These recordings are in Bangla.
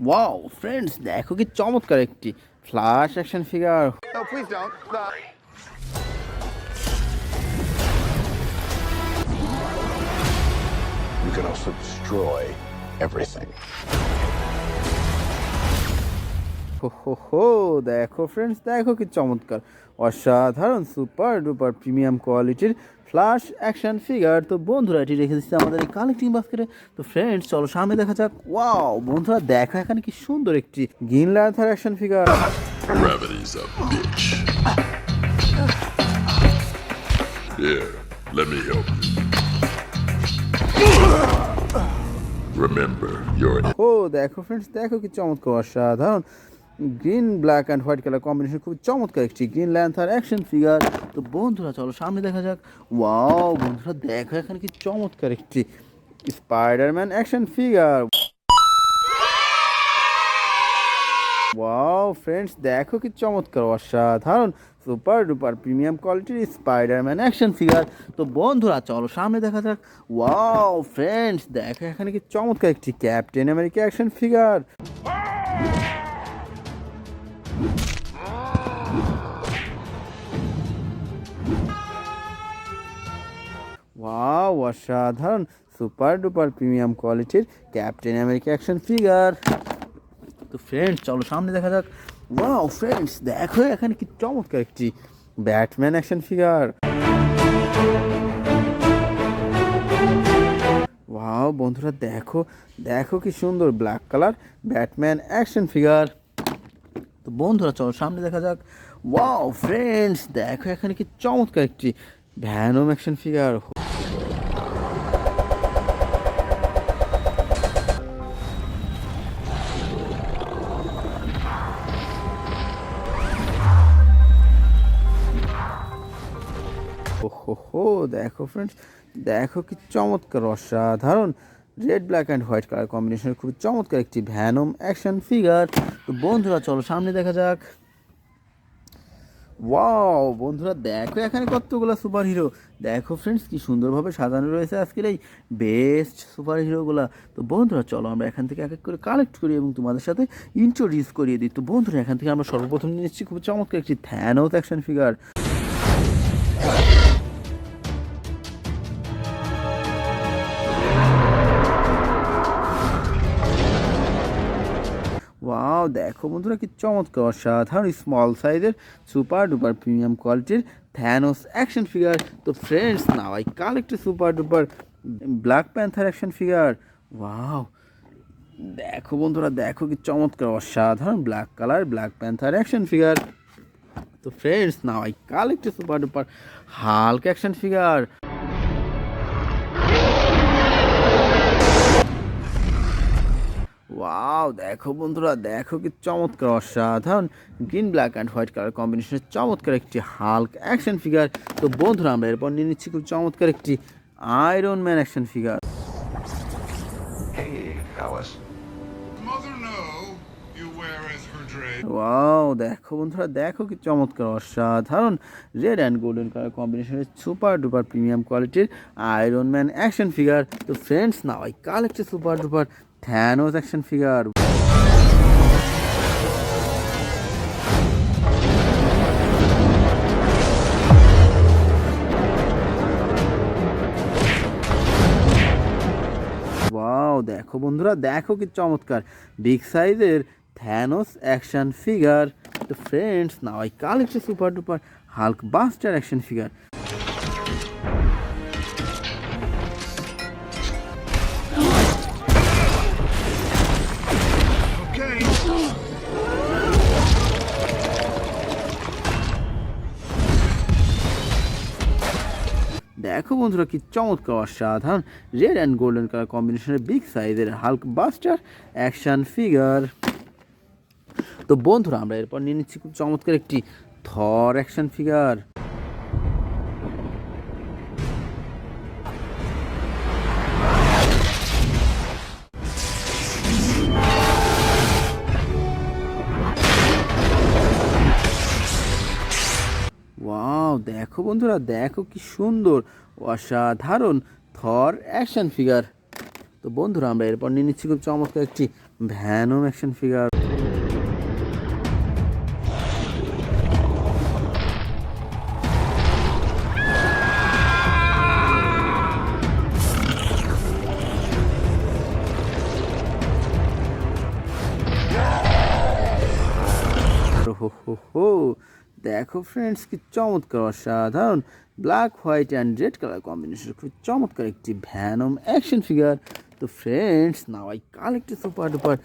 ওয়াও ফ্রেন্ডস, দেখো কি চমৎকার একটি flash action figure. No, please don't. You can also destroy everything. হো হো হো, দেখো ফ্রেন্ডস, দেখো কি চমৎকার অসাধারণ সুপার ডুপার প্রিমিয়াম কোয়ালিটির ফ্ল্যাশ অ্যাকশন ফিগার। তো বন্ধুরা এটি রেখে দিচ্ছি আমাদের এই কালেক্টিং বাস্কেটে। তো ফ্রেন্ডস চলো সামনে দেখা যাক। ওয়াও বন্ধুরা, দেখো এখানে কি সুন্দর একটি Green Lantern action figure. Gravity's a bitch. Here, let me help you. Remember, you're an ও দেখো ফ্রেন্ডস, দেখো কি চমৎকার অসাধারণ green black and white colour combination, খুব চমৎকার একটি গ্রিন ল্যান্থার অ্যাকশন ফিগার। তো বন্ধুরা চলো সামনে দেখা যাক। ওয়াও বন্ধুরা, দেখো এখানে কি চমৎকার একটি Spiderman action figure. Wow friends, দেখো কি চমৎকার অসাধারণ সুপার ডুপার প্রিমিয়াম কোয়ালিটির স্পাইডারম্যান অ্যাকশন ফিগার। তো বন্ধুরা চলো সামনে দেখা যাক। ওয়াও ফ্রেন্ডস, দেখো এখানে কি চমৎকার একটি captain America action figure. Wow অসাধারণ সুপার ডুপার প্রিমিয়াম কোয়ালিটির ক্যাপ্টেন আমেরিকা অ্যাকশন ফিগার। তো ফ্রেন্ডস চলো সামনে দেখা যাক। ওয়াও ফ্রেন্ডস, দেখো এখানে কি চমৎকার একটি ব্যাটম্যান অ্যাকশন ফিগার। ওয়াও বন্ধুরা, দেখো দেখো কি সুন্দর black colour Batman action figure. তো বন্ধুরা চলো সামনে দেখা যাক। ওয়াও ফ্রেন্ডস, দেখো এখানে কি চমৎকার একটি ভ্যানম অ্যাকশন ফিগার। ওহো, দেখো ফ্রেন্ডস, দেখো কি চমৎকার অসাধারণ red black and white colour কম্বিনেশনের খুব চমৎকার একটি ভ্যানম অ্যাকশন ফিগার। তো বন্ধুরা চলো সামনে দেখা যাক। ওয়াও বন্ধুরা, দেখো এখানে কতগুলো সুপার হিরো। দেখো ফ্রেন্ডস কি সুন্দরভাবে সাজানো রয়েছে আজকের এই বেস্ট সুপার হিরোগুলো। তো বন্ধুরা চলো আমরা এখান থেকে এক এক করে কালেক্ট করি এবং তোমাদের সাথে ইন্ট্রোডিউস করিয়ে দিই। তো বন্ধুরা এখান থেকে আমরা সর্বপ্রথম নিচ্ছি খুব চমৎকার একটি থ্যানোস অ্যাকশন ফিগার। ওয়াও দেখো বন্ধুরা কি চমৎকার অসাধারণ স্মল সাইজের সুপার ডুপার প্রিমিয়াম কোয়ালিটির থ্যানোস অ্যাকশন ফিগার। তো friends now I collect super duper Black Panther action figure. Wow দেখো বন্ধুরা, দেখো কি চমৎকার অসাধারণ black colour Black Panther action figure. তো friends now I collect super duper Hulk action figure. Wow দেখো বন্ধুরা, দেখো কি চমৎকার অসাধারণ green black and white colour কম্বিনেশনের চমৎকার একটি হাল্ক অ্যাকশন ফিগার। তো বন্ধুরা আমরা এরপর নিয়ে নিচ্ছি খুব চমৎকার একটি Iron Man action figure. Hey, Alice. mother know you weareth her dress. Wow দেখো বন্ধুরা, দেখো কি চমৎকার অসাধারণ রেড অ্যান্ড গোল্ডেন কালার কম্বিনেশনের সুপার ডুপার প্রিমিয়াম কোয়ালিটির আয়রন ম্যান অ্যাকশন ফিগার। তো friends now I collect super duper Thanos action figure. Wow দেখো বন্ধুরা, দেখো কি চমৎকার বিগ সাইজের থ্যানোস অ্যাকশন ফিগার। তো friends now I collect super duper Hulk buster action figure. Okay. দেখো বন্ধুরা কি চমৎকার অসাধারণ রেড অ্যান্ড গোল্ডেন কালার কম্বিনেশনের বিগ সাইজের হাল্ক বাস্টার অ্যাকশন ফিগার। তো বন্ধুরা আমরা এরপর নিয়ে নিচ্ছি খুব চমৎকার একটি থর অ্যাকশন ফিগার। ওয়াও দেখো বন্ধুরা, দেখো কি সুন্দর অসাধারণ থর অ্যাকশন ফিগার। তো বন্ধুরা আমরা এরপর নিয়ে নিচ্ছি খুব চমৎকার একটি ভ্যানম অ্যাকশন ফিগার। হো হো হো, দেখো ফ্রেন্ডস কি চমৎকার অসাধারণ black white and red colour combination, খুব চমৎকার একটি ভ্যানম অ্যাকশন ফিগার। তো friends now I collect super duper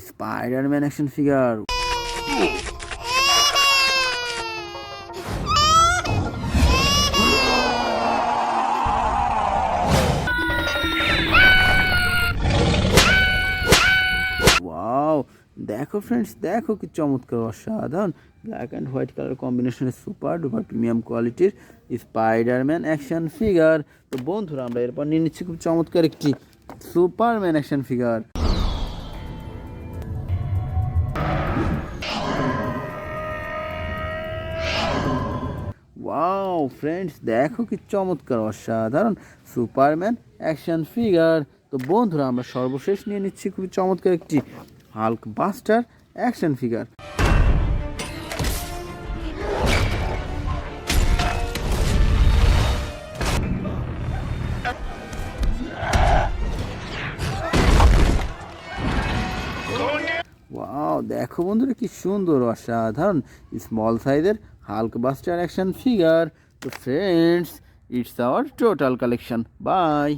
Spiderman action figure. Wow, দেখো ফ্রেন্ডস, দেখো কি চমৎকার অসাধারণ ব্ল্যাক অ্যান্ড হোয়াইট কালার কম্বিনেশনের সুপার ডুপার প্রিমিয়াম কোয়ালিটির স্পাইডারম্যান অ্যাকশন ফিগার। তো বন্ধুরা আমরা এরপর নিয়ে নিচ্ছি খুব চমৎকার একটি Superman action figure. Wow friends, দেখো কি চমৎকার অসাধারণ সুপারম্যান অ্যাকশন ফিগার। তো বন্ধুরা আমরা সর্বশেষ নিয়ে নিচ্ছি খুবই চমৎকার একটি Hulk buster action figure. Wow, দেখো বন্ধুরা কি সুন্দর অসাধারণ স্মল সাইজের হাল্ক বাস্টার অ্যাকশন ফিগার। তো friends, it's our total collection. By.